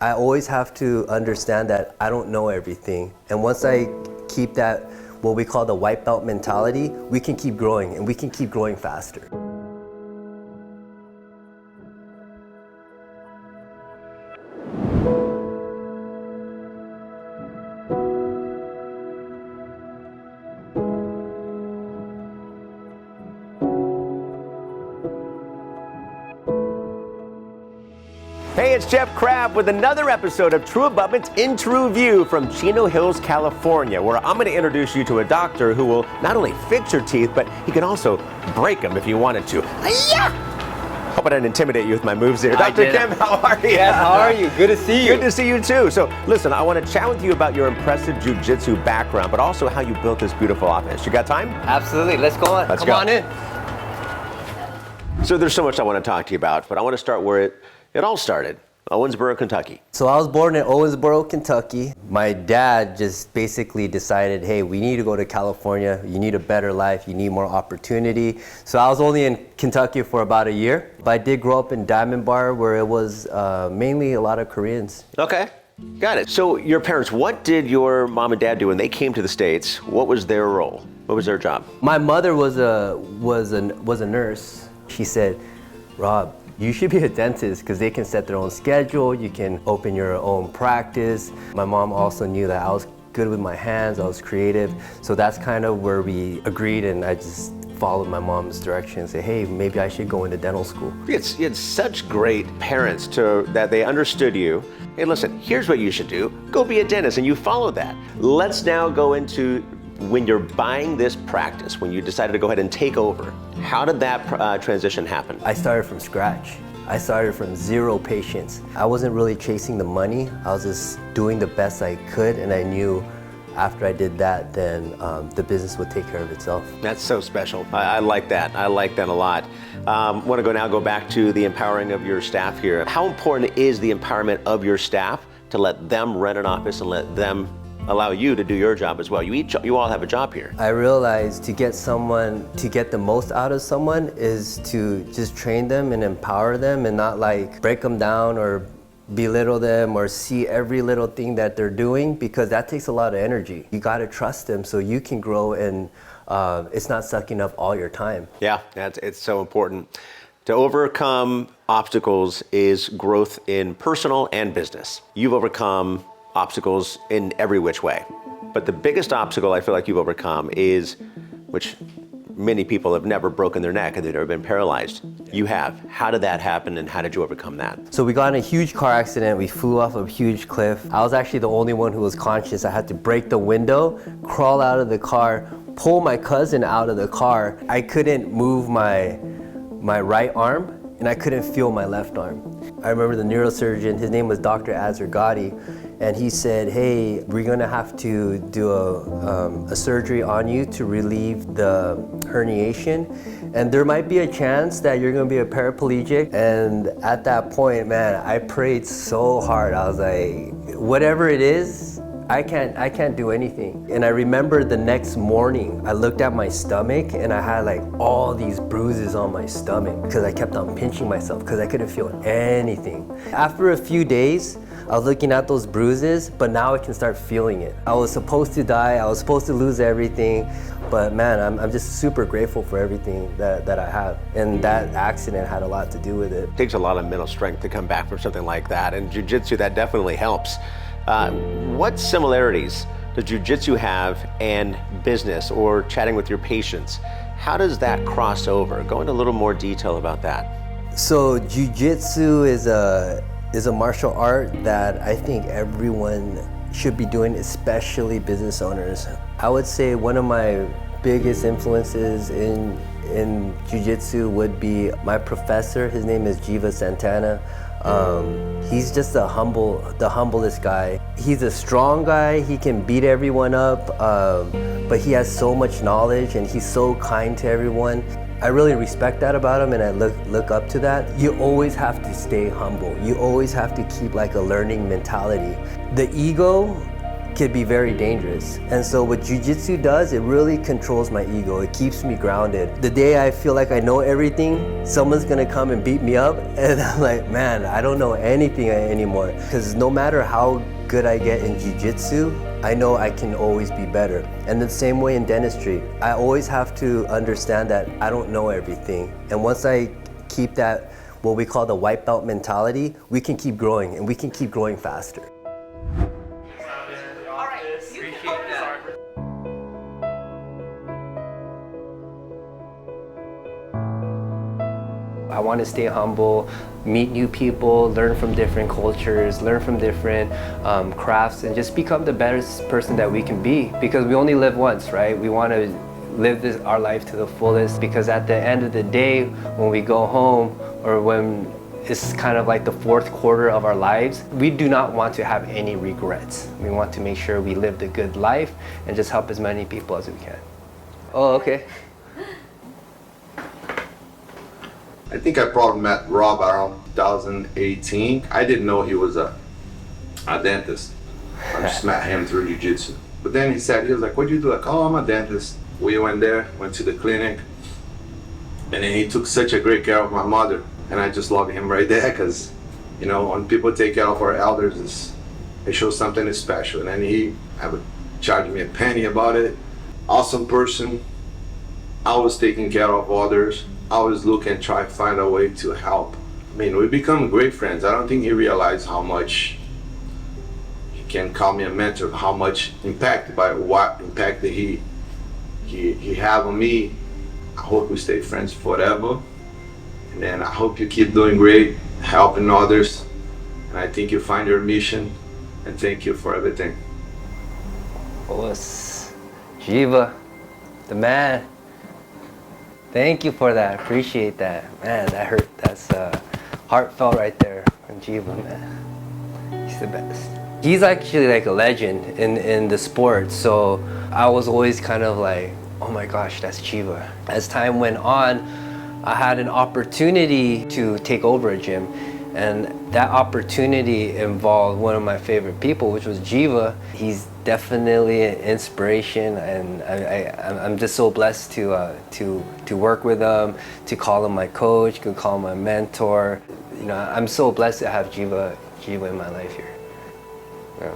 I always have to understand that I don't know everything. And once I keep that, what we call the white belt mentality, we can keep growing and we can keep growing faster. Hey, it's Jeff Crabb with another episode of TruAbutment's InTRUview from Chino Hills, California, where I'm going to introduce you to a doctor who will not only fix your teeth, but he can also break them if you wanted to. Hi-ya! Hope I didn't intimidate you with my moves there. Dr. Kim, how are you? Yes, how are you? Good to see you. Good to see you too. So listen, I want to chat with you about your impressive Jiu-Jitsu background, but also how you built this beautiful office. You got time? Absolutely. Let's go on. Let's Come go. on in. So there's so much I want to talk to you about, but I want to start where it all started. Owensboro, Kentucky. So I was born in Owensboro, Kentucky. My dad just basically decided, hey, we need to go to California. You need a better life. You need more opportunity. So I was only in Kentucky for about a year. But I did grow up in Diamond Bar, where it was mainly a lot of Koreans. Okay, got it. So your parents, what did your mom and dad do when they came to the States? What was their role? What was their job? My mother was a nurse. She said, Rob, you should be a dentist because they can set their own schedule. You can open your own practice. My mom also knew that I was good with my hands. I was creative. So that's kind of where we agreed, and I just followed my mom's direction and said, hey, maybe I should go into dental school. You had such great parents that they understood you. Hey, listen, here's what you should do. Go be a dentist, and you followed that. Let's now go into when you're buying this practice, when you decided to go ahead and take over. How did that transition happen? I started from scratch. I started from 0 patients. I wasn't really chasing the money. I was just doing the best I could, and I knew after I did that, then the business would take care of itself. That's so special. I like that. I like that a lot. Want to go back to the empowering of your staff here. How important is the empowerment of your staff to let them rent an office and let them allow you to do your job as well? You all have a job here. I realized to get the most out of someone is to just train them and empower them and not like break them down or belittle them or see every little thing that they're doing, because that takes a lot of energy. You got to trust them so you can grow and it's not sucking up all your time. Yeah, it's so important. To overcome obstacles is growth in personal and business. You've overcome obstacles in every which way. But the biggest obstacle I feel like you've overcome is, which many people have never broken their neck and they've never been paralyzed. You have. How did that happen and how did you overcome that? So we got in a huge car accident. We flew off a huge cliff. I was actually the only one who was conscious. I had to break the window, crawl out of the car, pull my cousin out of the car. I couldn't move my right arm and I couldn't feel my left arm. I remember the neurosurgeon, his name was Dr. Azargadi, and he said, hey, we're gonna have to do a surgery on you to relieve the herniation, and there might be a chance that you're gonna be a paraplegic. And at that point, man, I prayed so hard. I was like, whatever it is, I can't do anything. And I remember the next morning, I looked at my stomach and I had like all these bruises on my stomach because I kept on pinching myself because I couldn't feel anything. After a few days, I was looking at those bruises, but now I can start feeling it. I was supposed to die, I was supposed to lose everything, but man, I'm just super grateful for everything that I have. And that accident had a lot to do with it. It takes a lot of mental strength to come back from something like that, and Jiu-Jitsu, that definitely helps. What similarities does Jiu-Jitsu have and business or chatting with your patients? How does that cross over? Go into a little more detail about that. So Jiu-Jitsu is a martial art that I think everyone should be doing, especially business owners. I would say one of my biggest influences in Jiu-Jitsu would be my professor. His name is Jiva Santana. He's just the humblest guy. He's a strong guy, he can beat everyone up, but he has so much knowledge and he's so kind to everyone. I really respect that about him and I look up to that. You always have to stay humble. You always have to keep like a learning mentality. The ego could be very dangerous. And so what Jiu-Jitsu does, it really controls my ego. It keeps me grounded. The day I feel like I know everything, someone's gonna come and beat me up, and I'm like, man, I don't know anything anymore. Because no matter how good I get in Jiu-Jitsu, I know I can always be better. And the same way in dentistry, I always have to understand that I don't know everything. And once I keep that, what we call the white belt mentality, we can keep growing, and we can keep growing faster. I want to stay humble, meet new people, learn from different cultures, learn from different crafts, and just become the best person that we can be. Because we only live once, right? We want to live our life to the fullest, because at the end of the day, when we go home, or when it's kind of like the fourth quarter of our lives, we do not want to have any regrets. We want to make sure we lived a good life and just help as many people as we can. Oh, okay. I think I probably met Rob around 2018. I didn't know he was a dentist. I just met him through Jiu-Jitsu. But then he was like, what do you do? Like, oh, I'm a dentist. We went to the clinic, and then he took such a great care of my mother. And I just loved him right there, because, you know, when people take care of our elders, it shows something special. And then he would charge me a penny about it. Awesome person, always taking care of others. Always look and try to find a way to help. I mean, we become great friends. I don't think he realized how much he can call me a mentor, how much impact by what impact that he have on me. I hope we stay friends forever. And then I hope you keep doing great, helping others. And I think you find your mission. And thank you for everything. Boss, Jiva, the man. Thank you for that. Appreciate that. Man, that hurt. That's heartfelt right there from Jiva, man. He's the best. He's actually like a legend in the sport. So I was always kind of like, oh my gosh, that's Jiva. As time went on, I had an opportunity to take over a gym. And that opportunity involved one of my favorite people, which was Jiva. He's definitely an inspiration, and I'm just so blessed to work with him, to call him my coach, to call him my mentor. You know, I'm so blessed to have Jiva in my life here. Yeah.